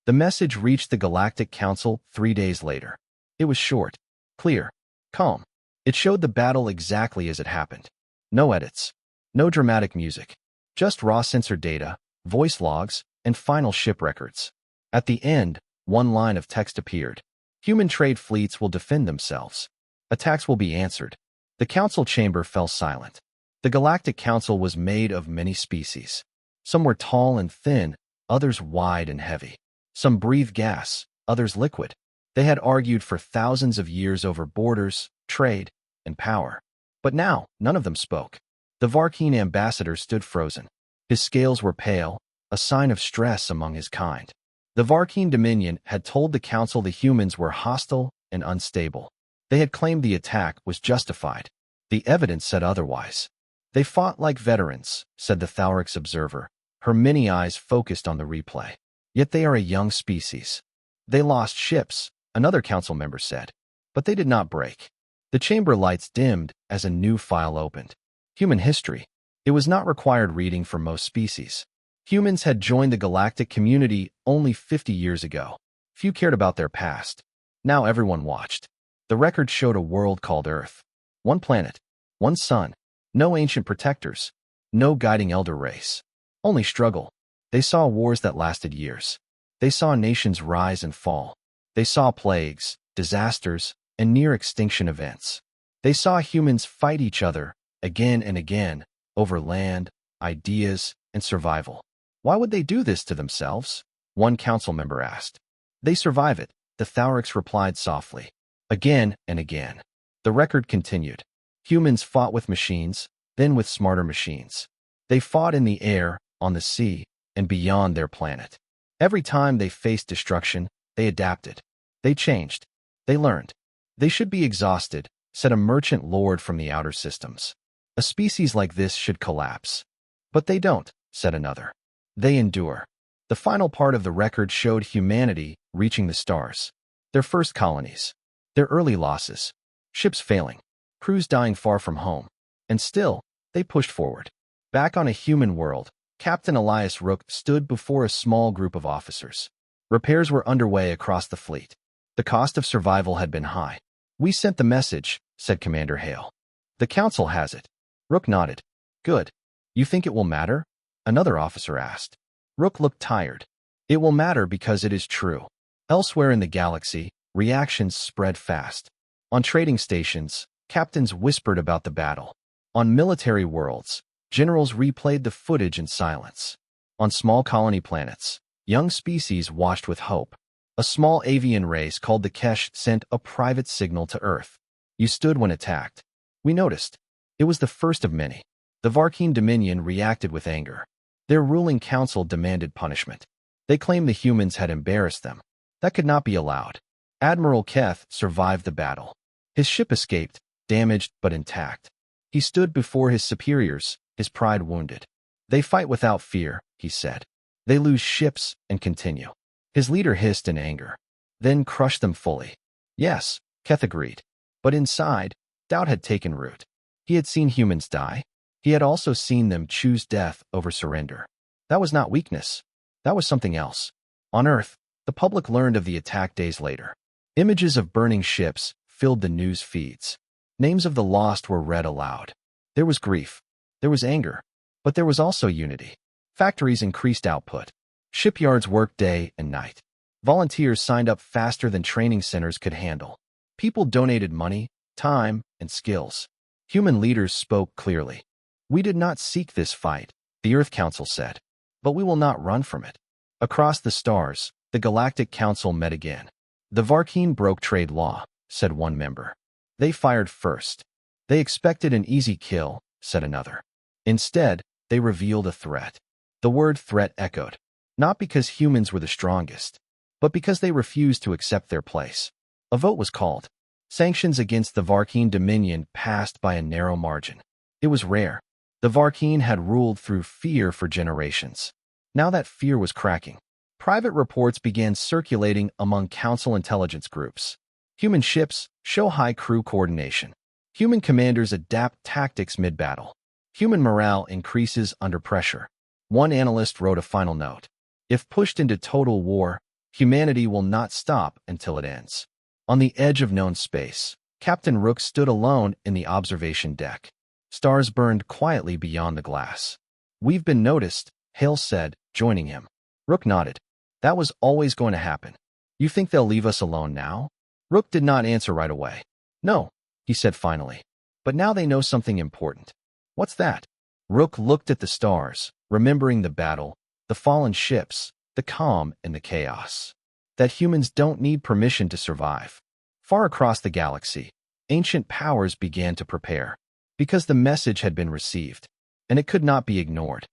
The message reached the Galactic Council 3 days later. It was short, clear, calm. It showed the battle exactly as it happened. No edits, no dramatic music, just raw sensor data, voice logs, and final ship records. At the end, one line of text appeared. Human trade fleets will defend themselves. Attacks will be answered. The council chamber fell silent. The Galactic Council was made of many species. Some were tall and thin, others wide and heavy. Some breathed gas, others liquid. They had argued for thousands of years over borders, trade, and power. But now, none of them spoke. The Varkeen ambassador stood frozen. His scales were pale, a sign of stress among his kind. The Varkeen Dominion had told the council the humans were hostile and unstable. They had claimed the attack was justified. The evidence said otherwise. They fought like veterans, said the Thaurix observer, her many eyes focused on the replay. Yet they are a young species. They lost ships, another council member said. But they did not break. The chamber lights dimmed as a new file opened. Human history. It was not required reading for most species. Humans had joined the galactic community only 50 years ago. Few cared about their past. Now everyone watched. The record showed a world called Earth. One planet, one sun, no ancient protectors, no guiding elder race. Only struggle. They saw wars that lasted years. They saw nations rise and fall. They saw plagues, disasters, and near-extinction events. They saw humans fight each other, again and again, over land, ideas, and survival. Why would they do this to themselves? One council member asked. They survive it, the Thaurix replied softly. Again and again. The record continued. Humans fought with machines, then with smarter machines. They fought in the air, on the sea, and beyond their planet. Every time they faced destruction, they adapted. They changed. They learned. They should be exhausted, said a merchant lord from the outer systems. A species like this should collapse. But they don't, said another. They endure. The final part of the record showed humanity reaching the stars. Their first colonies. Their early losses. Ships failing. Crews dying far from home. And still, they pushed forward. Back on a human world, Captain Elias Rook stood before a small group of officers. Repairs were underway across the fleet. The cost of survival had been high. We sent the message, said Commander Hale. The council has it. Rook nodded. Good. You think it will matter? Another officer asked. Rook looked tired. It will matter because it is true. Elsewhere in the galaxy, reactions spread fast. On trading stations, captains whispered about the battle. On military worlds, generals replayed the footage in silence. On small colony planets, young species watched with hope. A small avian race called the Kesh sent a private signal to Earth. You stood when attacked. We noticed. It was the first of many. The Varkeen Dominion reacted with anger. Their ruling council demanded punishment. They claimed the humans had embarrassed them. That could not be allowed. Admiral Keth survived the battle. His ship escaped, damaged but intact. He stood before his superiors, his pride wounded. They fight without fear, he said. They lose ships and continue. His leader hissed in anger, then crushed them fully. Yes, Keth agreed. But inside, doubt had taken root. He had seen humans die. He had also seen them choose death over surrender. That was not weakness. That was something else. On Earth, the public learned of the attack days later. Images of burning ships filled the news feeds. Names of the lost were read aloud. There was grief. There was anger. But there was also unity. Factories increased output. Shipyards worked day and night. Volunteers signed up faster than training centers could handle. People donated money, time, and skills. Human leaders spoke clearly. We did not seek this fight, the Earth Council said. But we will not run from it. Across the stars, the Galactic Council met again. The Varkeen broke trade law, said one member. They fired first. They expected an easy kill, said another. Instead, they revealed a threat. The word threat echoed. Not because humans were the strongest, but because they refused to accept their place. A vote was called. Sanctions against the Varkeen Dominion passed by a narrow margin. It was rare. The Varkeen had ruled through fear for generations. Now that fear was cracking. Private reports began circulating among council intelligence groups. Human ships show high crew coordination. Human commanders adapt tactics mid-battle. Human morale increases under pressure. One analyst wrote a final note. If pushed into total war, Humanity will not stop until it ends. On the edge of known space, Captain Rook stood alone in the observation deck. Stars burned quietly beyond the glass. "We've been noticed," Hale said, joining him. Rook nodded. "That was always going to happen. You think they'll leave us alone now?" Rook did not answer right away. "No," he said finally. "But now they know something important." "What's that?" Rook looked at the stars, remembering the battle, the fallen ships, the calm and the chaos. That humans don't need permission to survive. Far across the galaxy, ancient powers began to prepare, because the message had been received, and it could not be ignored.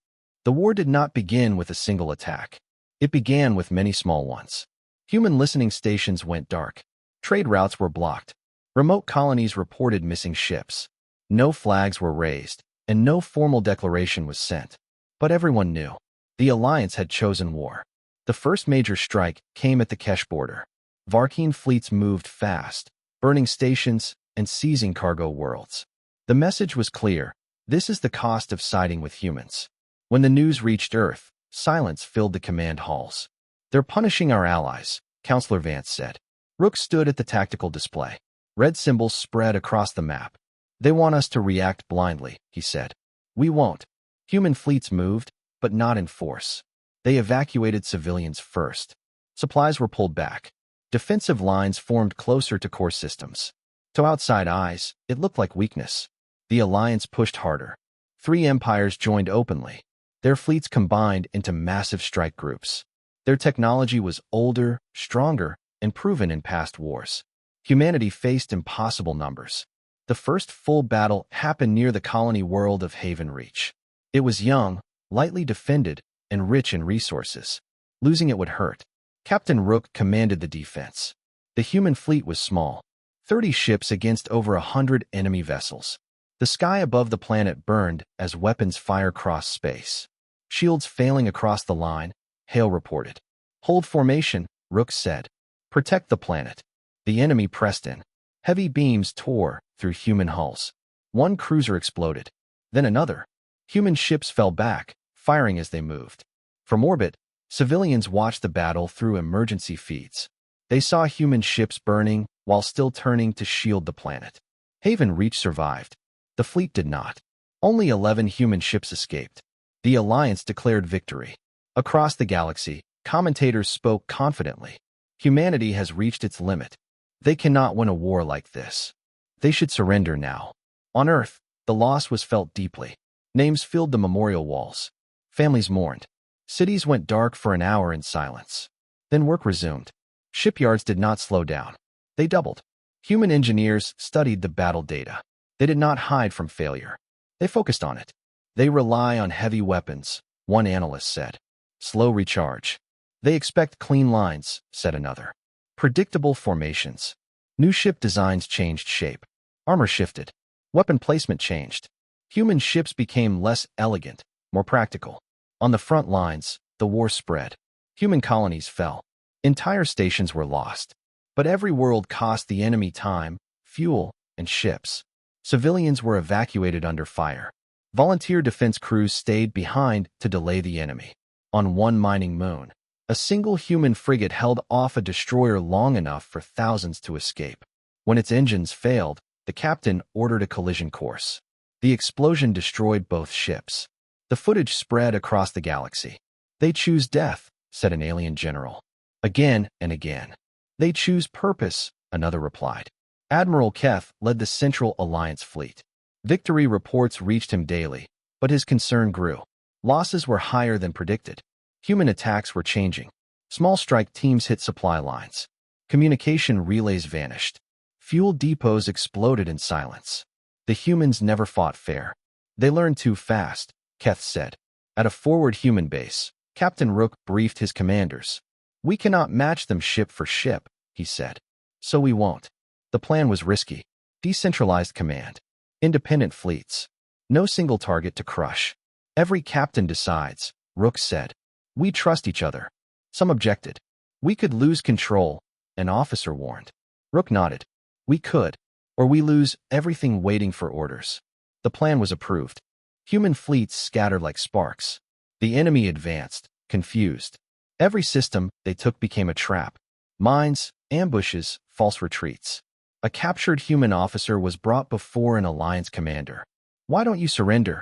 The war did not begin with a single attack. It began with many small ones. Human listening stations went dark. Trade routes were blocked. Remote colonies reported missing ships. No flags were raised, and no formal declaration was sent. But everyone knew. The Alliance had chosen war. The first major strike came at the Kesh border. Varkeen fleets moved fast, burning stations and seizing cargo worlds. The message was clear: this is the cost of siding with humans. When the news reached Earth, silence filled the command halls. "They're punishing our allies," Counselor Vance said. Rook stood at the tactical display. Red symbols spread across the map. "They want us to react blindly," he said. "We won't." Human fleets moved, but not in force. They evacuated civilians first. Supplies were pulled back. Defensive lines formed closer to core systems. To outside eyes, it looked like weakness. The Alliance pushed harder. 3 empires joined openly. Their fleets combined into massive strike groups. Their technology was older, stronger, and proven in past wars. Humanity faced impossible numbers. The first full battle happened near the colony world of Haven Reach. It was young, lightly defended, and rich in resources. Losing it would hurt. Captain Rook commanded the defense. The human fleet was small, 30 ships against over 100 enemy vessels. The sky above the planet burned as weapons fire crossed space. Shields failing across the line, Hale reported. "Hold formation," Rook said. "Protect the planet." The enemy pressed in. Heavy beams tore through human hulls. One cruiser exploded. Then another. Human ships fell back, firing as they moved. From orbit, civilians watched the battle through emergency feeds. They saw human ships burning while still turning to shield the planet. Haven Reach survived. The fleet did not. Only 11 human ships escaped. The Alliance declared victory. Across the galaxy, commentators spoke confidently. Humanity has reached its limit. They cannot win a war like this. They should surrender now. On Earth, the loss was felt deeply. Names filled the memorial walls. Families mourned. Cities went dark for an hour in silence. Then work resumed. Shipyards did not slow down. They doubled. Human engineers studied the battle data. They did not hide from failure. They focused on it. "They rely on heavy weapons," one analyst said. "Slow recharge." "They expect clean lines," said another. "Predictable formations." New ship designs changed shape. Armor shifted. Weapon placement changed. Human ships became less elegant, more practical. On the front lines, the war spread. Human colonies fell. Entire stations were lost. But every world cost the enemy time, fuel, and ships. Civilians were evacuated under fire. Volunteer defense crews stayed behind to delay the enemy. On one mining moon, a single human frigate held off a destroyer long enough for thousands to escape. When its engines failed, the captain ordered a collision course. The explosion destroyed both ships. The footage spread across the galaxy. "They choose death," said an alien general. Again and again. "They choose purpose," another replied. Admiral Keth led the Central Alliance fleet. Victory reports reached him daily, but his concern grew. Losses were higher than predicted. Human attacks were changing. Small strike teams hit supply lines. Communication relays vanished. Fuel depots exploded in silence. The humans never fought fair. "They learned too fast," Keth said. At a forward human base, Captain Rook briefed his commanders. "We cannot match them ship for ship," he said. "So we won't." The plan was risky. Decentralized command. Independent fleets. No single target to crush. "Every captain decides," Rook said. "We trust each other." Some objected. "We could lose control," an officer warned. Rook nodded. "We could. Or we lose everything waiting for orders." The plan was approved. Human fleets scattered like sparks. The enemy advanced, confused. Every system they took became a trap. Mines, ambushes, false retreats. A captured human officer was brought before an alliance commander. "Why don't you surrender?"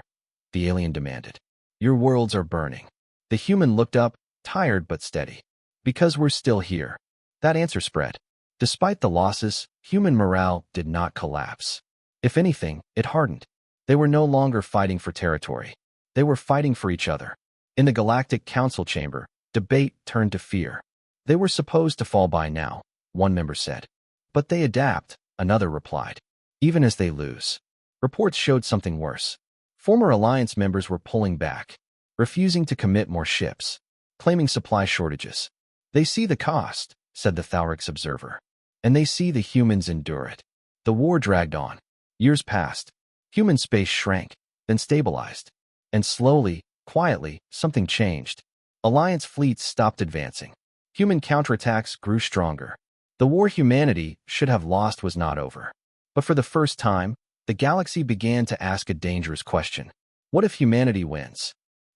the alien demanded. "Your worlds are burning." The human looked up, tired but steady. "Because we're still here." That answer spread. Despite the losses, human morale did not collapse. If anything, it hardened. They were no longer fighting for territory. They were fighting for each other. In the Galactic Council chamber, debate turned to fear. "They were supposed to fall by now," one member said. "But they adapt," another replied. "Even as they lose." Reports showed something worse. Former alliance members were pulling back, refusing to commit more ships, claiming supply shortages. "They see the cost," said the Thalric's observer. "And they see the humans endure it." The war dragged on. Years passed. Human space shrank, then stabilized. And slowly, quietly, something changed. Alliance fleets stopped advancing. Human counterattacks grew stronger. The war humanity should have lost was not over. But for the first time, the galaxy began to ask a dangerous question. What if humanity wins?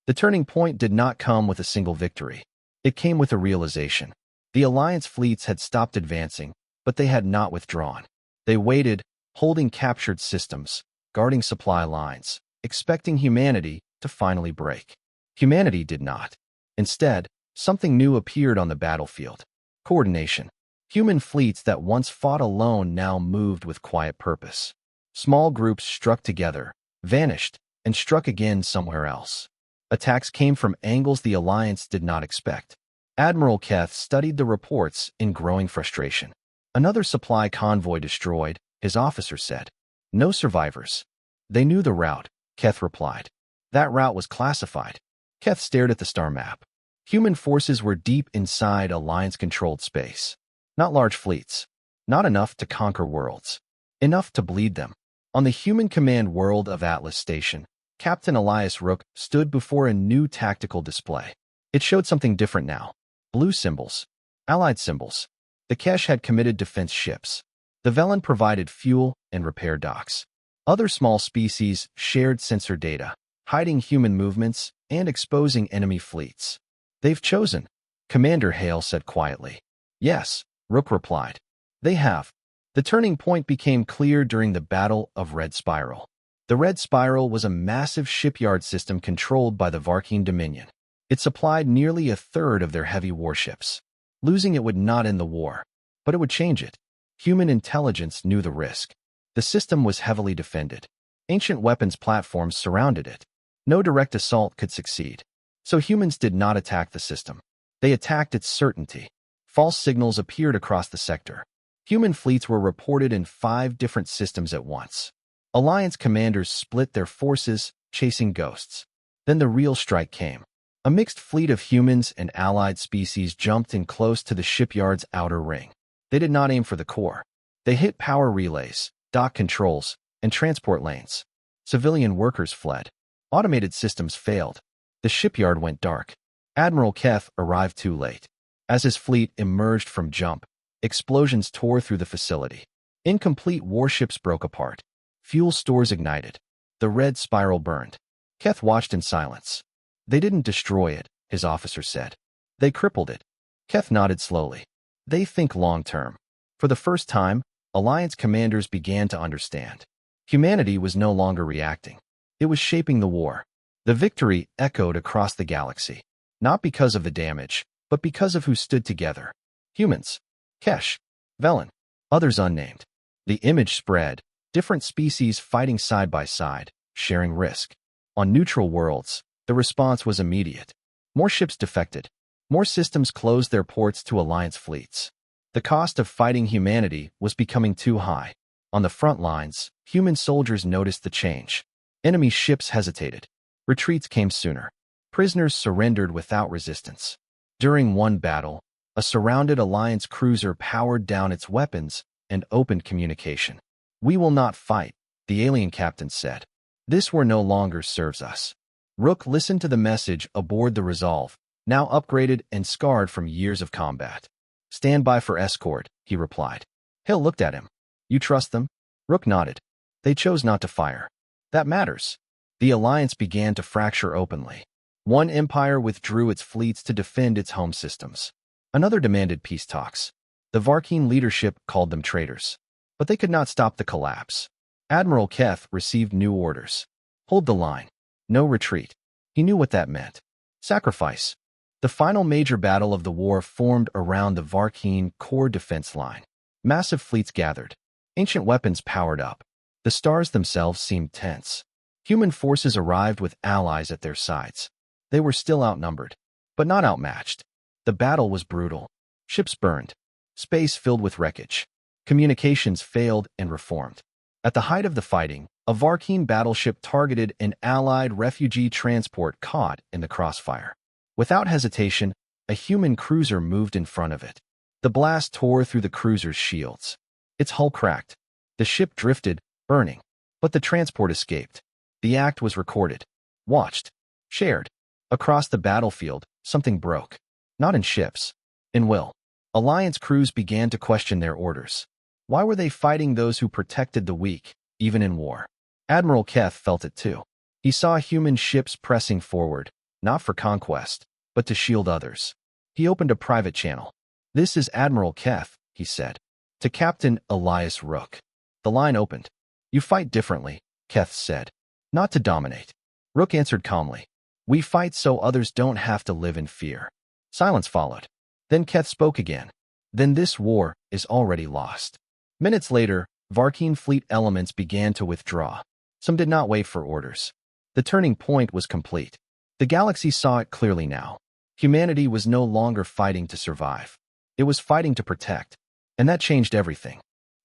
The turning point did not come with a single victory. It came with a realization. The Alliance fleets had stopped advancing, but they had not withdrawn. They waited, holding captured systems, guarding supply lines, expecting humanity to finally break. Humanity did not. Instead, something new appeared on the battlefield. Coordination. Human fleets that once fought alone now moved with quiet purpose. Small groups struck together, vanished, and struck again somewhere else. Attacks came from angles the Alliance did not expect. Admiral Keth studied the reports in growing frustration. "Another supply convoy destroyed," his officer said. "No survivors." "They knew the route," Keth replied. "That route was classified." Keth stared at the star map. Human forces were deep inside Alliance-controlled space. Not large fleets. Not enough to conquer worlds. Enough to bleed them. On the human command world of Atlas Station, Captain Elias Rook stood before a new tactical display. It showed something different now. Blue symbols. Allied symbols. The Kesh had committed defense ships. The Velen provided fuel and repair docks. Other small species shared sensor data, hiding human movements and exposing enemy fleets. "They've chosen," Commander Hale said quietly. "Yes," Rook replied. "They have." The turning point became clear during the Battle of Red Spiral. The Red Spiral was a massive shipyard system controlled by the Varkeen Dominion. It supplied nearly a third of their heavy warships. Losing it would not end the war, but it would change it. Human intelligence knew the risk. The system was heavily defended. Ancient weapons platforms surrounded it. No direct assault could succeed. So humans did not attack the system. They attacked its certainty. False signals appeared across the sector. Human fleets were reported in 5 different systems at once. Alliance commanders split their forces, chasing ghosts. Then the real strike came. A mixed fleet of humans and allied species jumped in close to the shipyard's outer ring. They did not aim for the core. They hit power relays, dock controls, and transport lanes. Civilian workers fled. Automated systems failed. The shipyard went dark. Admiral Keth arrived too late. As his fleet emerged from jump, explosions tore through the facility. Incomplete warships broke apart. Fuel stores ignited. The red spiral burned. Keth watched in silence. "They didn't destroy it," his officer said. "They crippled it." Keth nodded slowly. "They think long-term." For the first time, Alliance commanders began to understand. Humanity was no longer reacting. It was shaping the war. The victory echoed across the galaxy, not because of the damage, but because of who stood together. Humans. Kesh. Velen. Others unnamed. The image spread, different species fighting side by side, sharing risk. On neutral worlds, the response was immediate. More ships defected. More systems closed their ports to Alliance fleets. The cost of fighting humanity was becoming too high. On the front lines, human soldiers noticed the change. Enemy ships hesitated. Retreats came sooner. Prisoners surrendered without resistance. During one battle, a surrounded Alliance cruiser powered down its weapons and opened communication. "We will not fight," the alien captain said. "This war no longer serves us." Rook listened to the message aboard the Resolve, now upgraded and scarred from years of combat. "Stand by for escort," he replied. Hill looked at him. "You trust them?" Rook nodded. "They chose not to fire." "That matters." The Alliance began to fracture openly. One empire withdrew its fleets to defend its home systems. Another demanded peace talks. The Varkeen leadership called them traitors. But they could not stop the collapse. Admiral Keth received new orders. Hold the line. No retreat. He knew what that meant. Sacrifice. The final major battle of the war formed around the Varkeen core defense line. Massive fleets gathered. Ancient weapons powered up. The stars themselves seemed tense. Human forces arrived with allies at their sides. They were still outnumbered, but not outmatched. The battle was brutal. Ships burned. Space filled with wreckage. Communications failed and reformed. At the height of the fighting, a Varkeen battleship targeted an Allied refugee transport caught in the crossfire. Without hesitation, a human cruiser moved in front of it. The blast tore through the cruiser's shields. Its hull cracked. The ship drifted, burning. But the transport escaped. The act was recorded, watched, shared. Across the battlefield, something broke. Not in ships. In will. Alliance crews began to question their orders. Why were they fighting those who protected the weak, even in war? Admiral Keth felt it too. He saw human ships pressing forward, not for conquest, but to shield others. He opened a private channel. "This is Admiral Keth," he said. To Captain Elias Rook. The line opened. "You fight differently," Keth said. "Not to dominate." Rook answered calmly. "We fight so others don't have to live in fear." Silence followed. Then Keth spoke again. "Then this war is already lost." Minutes later, Varkeen fleet elements began to withdraw. Some did not wait for orders. The turning point was complete. The galaxy saw it clearly now. Humanity was no longer fighting to survive. It was fighting to protect. And that changed everything.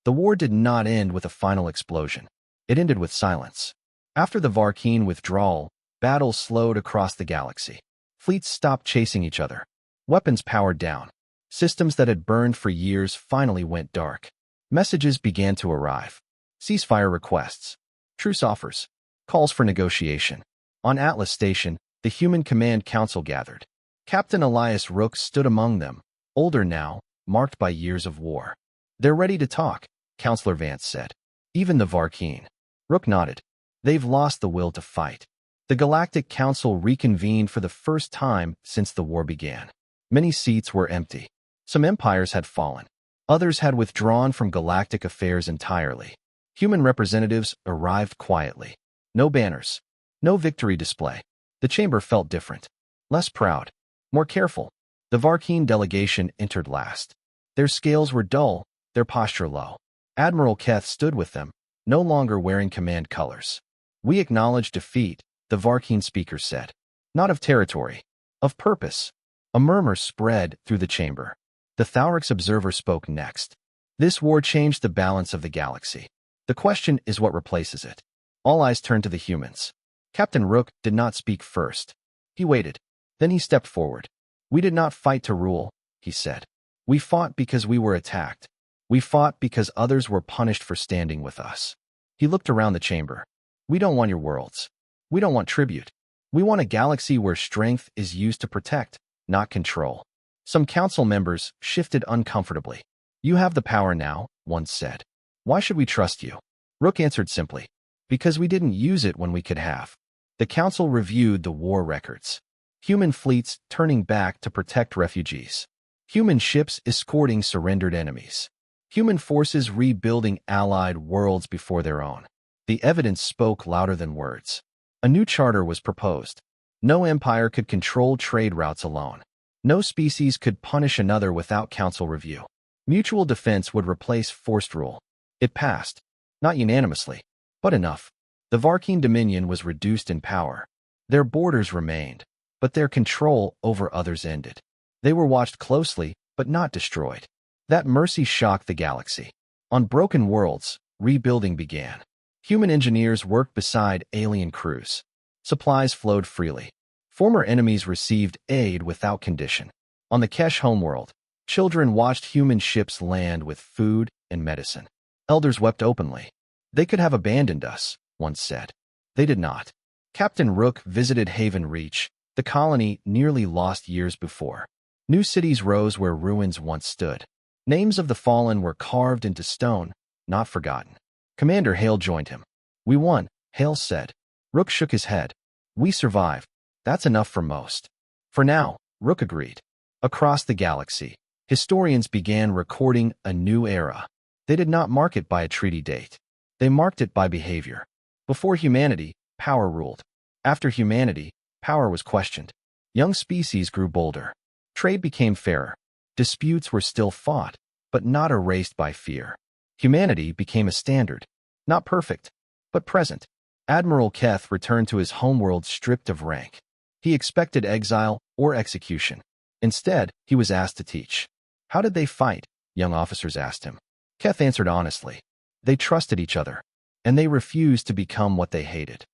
The war did not end with a final explosion. It ended with silence. After the Varkeen withdrawal, battles slowed across the galaxy. Fleets stopped chasing each other. Weapons powered down. Systems that had burned for years finally went dark. Messages began to arrive. Ceasefire requests. Truce offers. Calls for negotiation. On Atlas Station, the Human Command Council gathered. Captain Elias Rook stood among them, older now, marked by years of war. "They're ready to talk," Counselor Vance said. "Even the Varkeen." Rook nodded. "They've lost the will to fight." The Galactic Council reconvened for the first time since the war began. Many seats were empty. Some empires had fallen. Others had withdrawn from galactic affairs entirely. Human representatives arrived quietly. No banners. No victory display. The chamber felt different. Less proud. More careful. The Varkeen delegation entered last. Their scales were dull, their posture low. Admiral Keth stood with them, no longer wearing command colors. "We acknowledge defeat," the Varkeen speaker said. "Not of territory. Of purpose." A murmur spread through the chamber. The Thaurix observer spoke next. "This war changed the balance of the galaxy. The question is what replaces it." All eyes turned to the humans. Captain Rook did not speak first. He waited. Then he stepped forward. "We did not fight to rule," he said. "We fought because we were attacked. We fought because others were punished for standing with us." He looked around the chamber. "We don't want your worlds. We don't want tribute. We want a galaxy where strength is used to protect, not control." Some council members shifted uncomfortably. "You have the power now," one said. "Why should we trust you?" Rook answered simply. "Because we didn't use it when we could have." The council reviewed the war records. Human fleets turning back to protect refugees. Human ships escorting surrendered enemies. Human forces rebuilding allied worlds before their own. The evidence spoke louder than words. A new charter was proposed. No empire could control trade routes alone. No species could punish another without council review. Mutual defense would replace forced rule. It passed. Not unanimously, but enough. The Varkeen Dominion was reduced in power. Their borders remained, but their control over others ended. They were watched closely, but not destroyed. That mercy shocked the galaxy. On broken worlds, rebuilding began. Human engineers worked beside alien crews. Supplies flowed freely. Former enemies received aid without condition. On the Kesh homeworld, children watched human ships land with food and medicine. Elders wept openly. "They could have abandoned us," one said. They did not. Captain Rook visited Haven Reach, the colony nearly lost years before. New cities rose where ruins once stood. Names of the fallen were carved into stone, not forgotten. Commander Hale joined him. "We won," Hale said. Rook shook his head. "We survived. That's enough for most. For now, Rook agreed. Across the galaxy, historians began recording a new era. They did not mark it by a treaty date. They marked it by behavior. Before humanity, power ruled. After humanity, power was questioned. Young species grew bolder. Trade became fairer. Disputes were still fought, but not erased by fear. Humanity became a standard, not perfect, but present. Admiral Keth returned to his homeworld stripped of rank. He expected exile or execution. Instead, he was asked to teach. How did they fight? Young officers asked him. Keth answered honestly. They trusted each other, and they refused to become what they hated.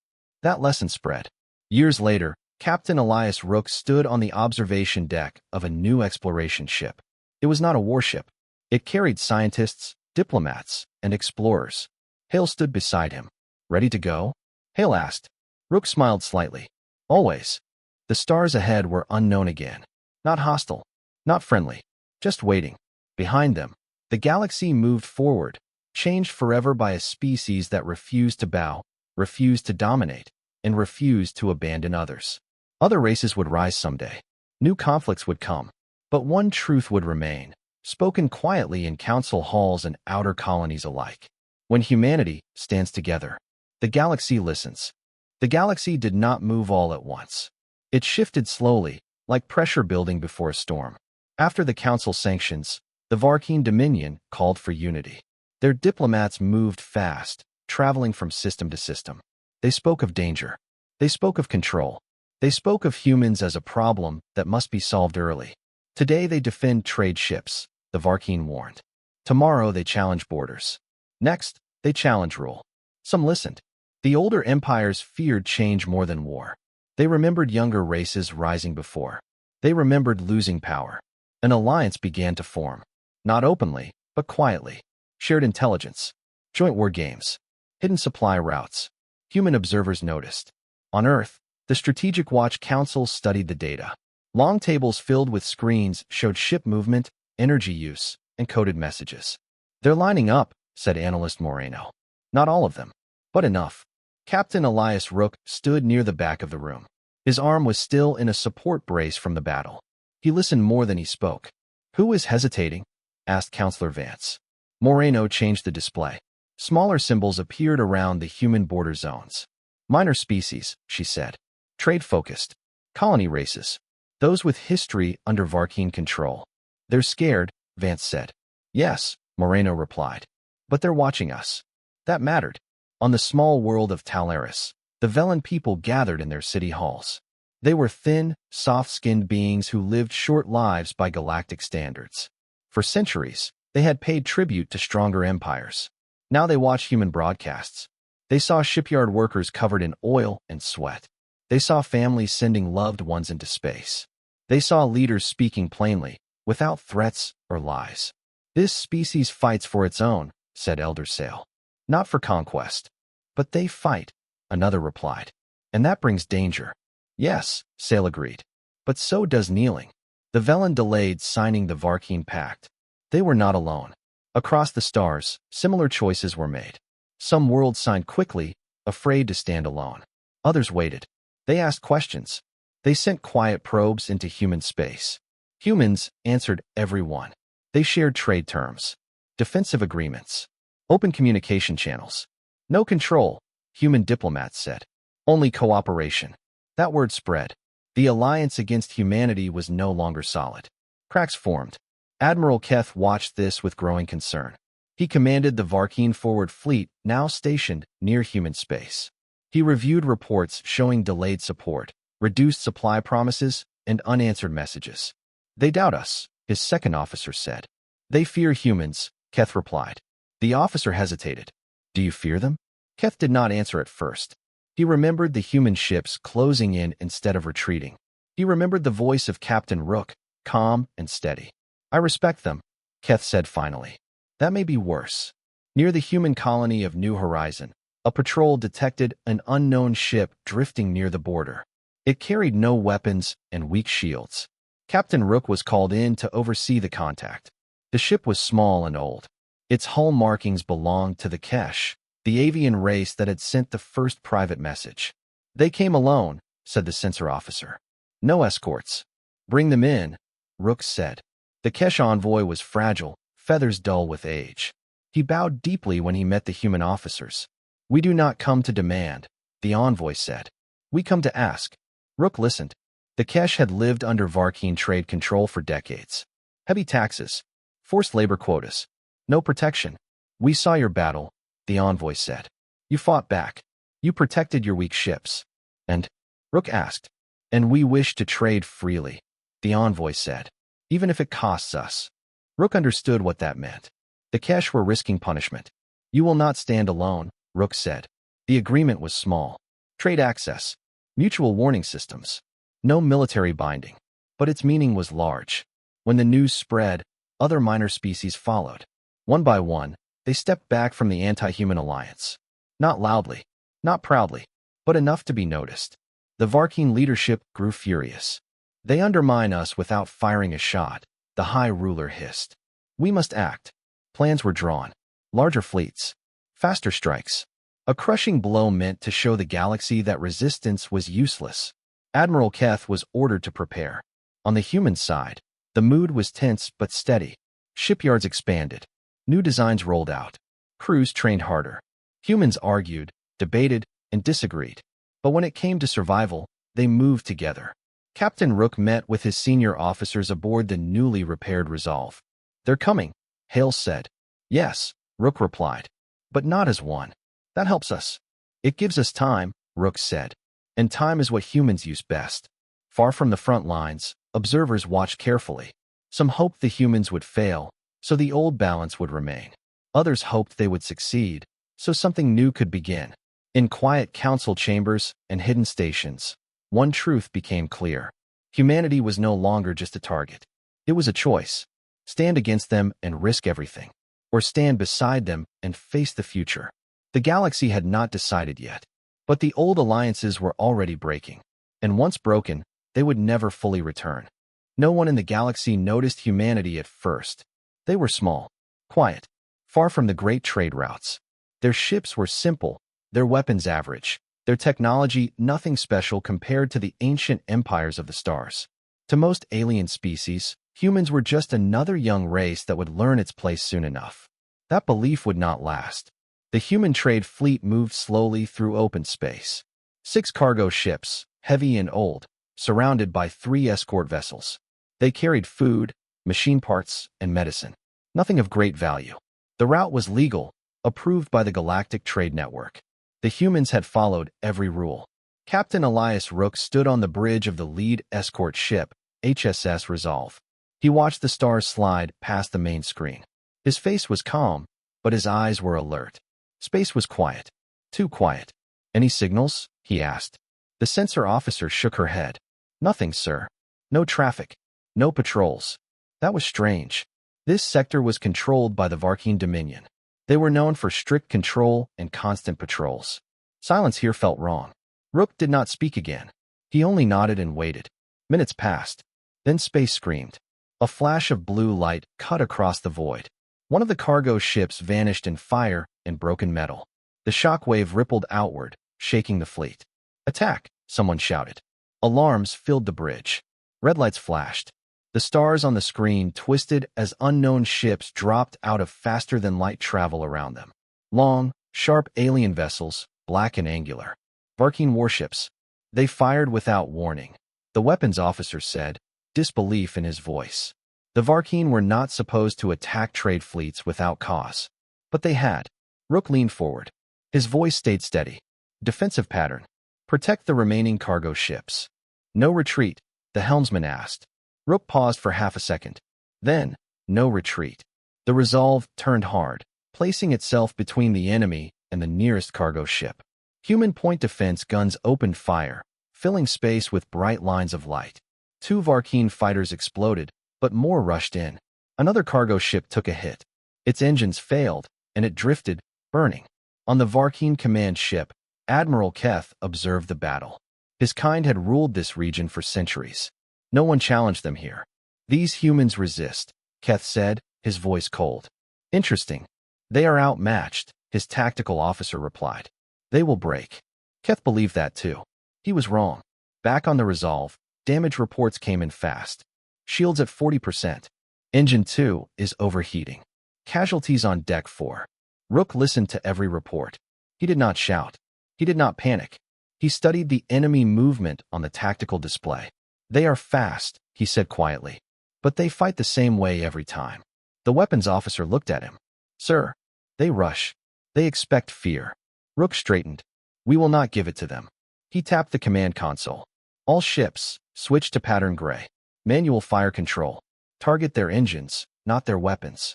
That lesson spread. Years later, Captain Elias Rook stood on the observation deck of a new exploration ship. It was not a warship. It carried scientists, diplomats, and explorers. Hale stood beside him. Ready to go? Hale asked. Rook smiled slightly. Always. The stars ahead were unknown again. Not hostile. Not friendly. Just waiting. Behind them, the galaxy moved forward, changed forever by a species that refused to bow, refused to dominate, and refused to abandon others. Other races would rise someday. New conflicts would come. But one truth would remain, spoken quietly in council halls and outer colonies alike. When humanity stands together, the galaxy listens. The galaxy did not move all at once. It shifted slowly, like pressure building before a storm. After the council sanctions, the Varkeen Dominion called for unity. Their diplomats moved fast, traveling from system to system. They spoke of danger. They spoke of control. They spoke of humans as a problem that must be solved early. Today they defend trade ships, the Varkeen warned. Tomorrow they challenge borders. Next, they challenge rule. Some listened. The older empires feared change more than war. They remembered younger races rising before. They remembered losing power. An alliance began to form. Not openly, but quietly. Shared intelligence. Joint war games. Hidden supply routes. Human observers noticed. On Earth, the Strategic Watch Council studied the data. Long tables filled with screens showed ship movement, energy use, and coded messages. They're lining up, said analyst Moreno. Not all of them, but enough. Captain Elias Rook stood near the back of the room. His arm was still in a support brace from the battle. He listened more than he spoke. Who is hesitating? Asked Counselor Vance. Moreno changed the display. Smaller symbols appeared around the human border zones. Minor species, she said. Trade-focused. Colony races. Those with history under Varkeen control. They're scared, Vance said. Yes, Moreno replied. But they're watching us. That mattered. On the small world of Talaris, the Velen people gathered in their city halls. They were thin, soft-skinned beings who lived short lives by galactic standards. For centuries, they had paid tribute to stronger empires. Now they watched human broadcasts. They saw shipyard workers covered in oil and sweat. They saw families sending loved ones into space. They saw leaders speaking plainly, without threats or lies. This species fights for its own, said Elder Sale. Not for conquest. But they fight, another replied. And that brings danger. Yes, Sale agreed. But so does kneeling. The Velen delayed signing the Varkeen Pact. They were not alone. Across the stars, similar choices were made. Some worlds signed quickly, afraid to stand alone. Others waited. They asked questions. They sent quiet probes into human space. Humans answered every one. They shared trade terms, defensive agreements, open communication channels. No control, human diplomats said. Only cooperation. That word spread. The alliance against humanity was no longer solid. Cracks formed. Admiral Keth watched this with growing concern. He commanded the Varkeen Forward Fleet, now stationed near human space. He reviewed reports showing delayed support, reduced supply promises, and unanswered messages. They doubt us, his second officer said. They fear humans, Keth replied. The officer hesitated. Do you fear them? Keth did not answer at first. He remembered the human ships closing in instead of retreating. He remembered the voice of Captain Rook, calm and steady. I respect them, Keth said finally. That may be worse. Near the human colony of New Horizon, a patrol detected an unknown ship drifting near the border. It carried no weapons and weak shields. Captain Rook was called in to oversee the contact. The ship was small and old. Its hull markings belonged to the Kesh, the avian race that had sent the first private message. They came alone, said the sensor officer. No escorts. Bring them in, Rook said. The Kesh envoy was fragile, feathers dull with age. He bowed deeply when he met the human officers. We do not come to demand, the envoy said. We come to ask. Rook listened. The Kesh had lived under Varkeen trade control for decades. Heavy taxes, forced labor quotas, no protection. We saw your battle, the envoy said. You fought back. You protected your weak ships. And? Rook asked. And we wish to trade freely, the envoy said. Even if it costs us. Rook understood what that meant. The Kesh were risking punishment. You will not stand alone, Rook said. The agreement was small. Trade access. Mutual warning systems. No military binding. But its meaning was large. When the news spread, other minor species followed. One by one, they stepped back from the anti-human alliance. Not loudly, not proudly, but enough to be noticed. The Varkeen leadership grew furious. They undermine us without firing a shot, the High Ruler hissed. We must act. Plans were drawn. Larger fleets. Faster strikes. A crushing blow meant to show the galaxy that resistance was useless. Admiral Keth was ordered to prepare. On the human side, the mood was tense but steady. Shipyards expanded. New designs rolled out. Crews trained harder. Humans argued, debated, and disagreed. But when it came to survival, they moved together. Captain Rook met with his senior officers aboard the newly repaired Resolve. They're coming, Hale said. Yes, Rook replied. But not as one. That helps us. It gives us time, Rook said. And time is what humans use best. Far from the front lines, observers watched carefully. Some hoped the humans would fail, so the old balance would remain. Others hoped they would succeed, so something new could begin. In quiet council chambers and hidden stations, one truth became clear. Humanity was no longer just a target. It was a choice. Stand against them and risk everything. Or stand beside them and face the future. The galaxy had not decided yet. But the old alliances were already breaking. And once broken, they would never fully return. No one in the galaxy noticed humanity at first. They were small, quiet, far from the great trade routes. Their ships were simple, their weapons average, their technology nothing special compared to the ancient empires of the stars. To most alien species, humans were just another young race that would learn its place soon enough. That belief would not last. The human trade fleet moved slowly through open space. 6 cargo ships, heavy and old, surrounded by 3 escort vessels. They carried food, machine parts, and medicine. Nothing of great value. The route was legal, approved by the Galactic Trade Network. The humans had followed every rule. Captain Elias Rook stood on the bridge of the lead escort ship, HSS Resolve. He watched the stars slide past the main screen. His face was calm, but his eyes were alert. Space was quiet. Too quiet. Any signals? He asked. The sensor officer shook her head. Nothing, sir. No traffic. No patrols. That was strange. This sector was controlled by the Varkeen Dominion. They were known for strict control and constant patrols. Silence here felt wrong. Rook did not speak again. He only nodded and waited. Minutes passed. Then space screamed. A flash of blue light cut across the void. One of the cargo ships vanished in fire and broken metal. The shockwave rippled outward, shaking the fleet. Attack, someone shouted. Alarms filled the bridge. Red lights flashed. The stars on the screen twisted as unknown ships dropped out of faster-than-light travel around them. Long, sharp alien vessels, black and angular. Varkeen warships. They fired without warning. The weapons officer said, disbelief in his voice. The Varkeen were not supposed to attack trade fleets without cause. But they had. Rook leaned forward. His voice stayed steady. Defensive pattern. Protect the remaining cargo ships. No retreat, the helmsman asked. Rook paused for half a second. Then, no retreat. The Resolve turned hard, placing itself between the enemy and the nearest cargo ship. Human point defense guns opened fire, filling space with bright lines of light. 2 Varkeen fighters exploded, but more rushed in. Another cargo ship took a hit. Its engines failed, and it drifted, burning. On the Varkeen command ship, Admiral Keth observed the battle. His kind had ruled this region for centuries. No one challenged them here. These humans resist, Keth said, his voice cold. Interesting. They are outmatched, his tactical officer replied. They will break. Keth believed that too. He was wrong. Back on the Resolve, damage reports came in fast. Shields at 40%. Engine 2 is overheating. Casualties on deck 4. Rook listened to every report. He did not shout. He did not panic. He studied the enemy movement on the tactical display. They are fast, he said quietly. But they fight the same way every time. The weapons officer looked at him. Sir, they rush. They expect fear. Rook straightened. We will not give it to them. He tapped the command console. All ships, switch to pattern gray. Manual fire control. Target their engines, not their weapons.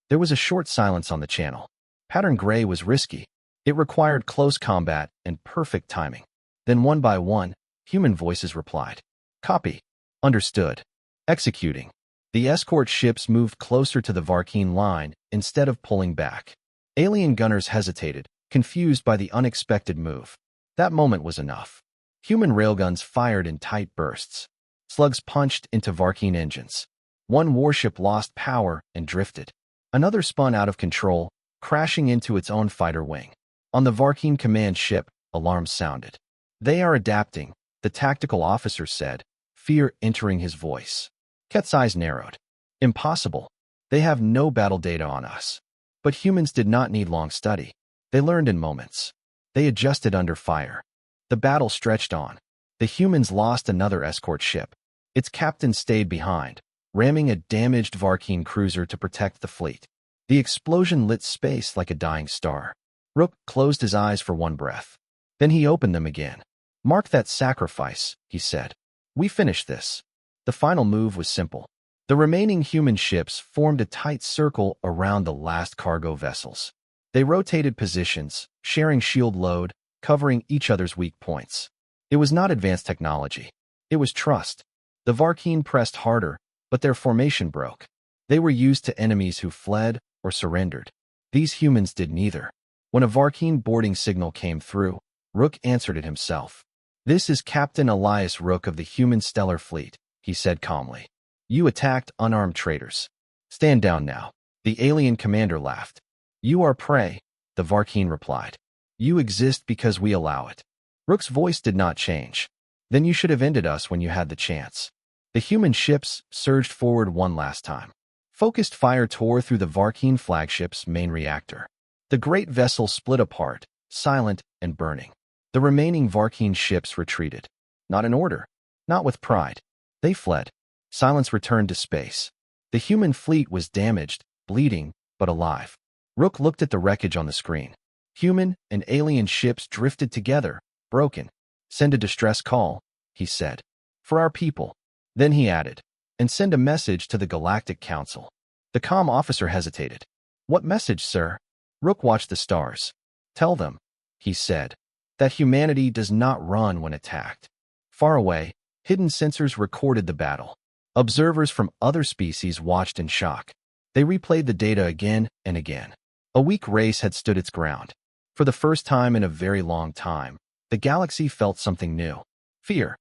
There was a short silence on the channel. Pattern gray was risky. It required close combat and perfect timing. Then one by one, human voices replied. Copy. Understood. Executing. The escort ships moved closer to the Varkeen line instead of pulling back. Alien gunners hesitated, confused by the unexpected move. That moment was enough. Human railguns fired in tight bursts. Slugs punched into Varkeen engines. One warship lost power and drifted. Another spun out of control, crashing into its own fighter wing. On the Varkeen command ship, alarms sounded. They are adapting, the tactical officer said, fear entering his voice. Ket's eyes narrowed. Impossible. They have no battle data on us. But humans did not need long study. They learned in moments. They adjusted under fire. The battle stretched on. The humans lost another escort ship. Its captain stayed behind, ramming a damaged Varkeen cruiser to protect the fleet. The explosion lit space like a dying star. Rook closed his eyes for one breath. Then he opened them again. Mark that sacrifice, he said. We finished this. The final move was simple. The remaining human ships formed a tight circle around the last cargo vessels. They rotated positions, sharing shield load, covering each other's weak points. It was not advanced technology. It was trust. The Varkeen pressed harder, but their formation broke. They were used to enemies who fled or surrendered. These humans did neither. When a Varkeen boarding signal came through, Rook answered it himself. This is Captain Elias Rook of the human stellar fleet, he said calmly. You attacked unarmed traitors. Stand down now. The alien commander laughed. You are prey, the Varkeen replied. You exist because we allow it. Rook's voice did not change. Then you should have ended us when you had the chance. The human ships surged forward one last time. Focused fire tore through the Varkeen flagship's main reactor. The great vessel split apart, silent and burning. The remaining Varkeen ships retreated. Not in order. Not with pride. They fled. Silence returned to space. The human fleet was damaged, bleeding, but alive. Rook looked at the wreckage on the screen. Human and alien ships drifted together, broken. Send a distress call, he said. For our people. Then he added, and send a message to the Galactic Council. The comm officer hesitated. What message, sir? Rook watched the stars. Tell them, he said, that humanity does not run when attacked. Far away, hidden sensors recorded the battle. Observers from other species watched in shock. They replayed the data again and again. A weak race had stood its ground. For the first time in a very long time, the galaxy felt something new. Fear.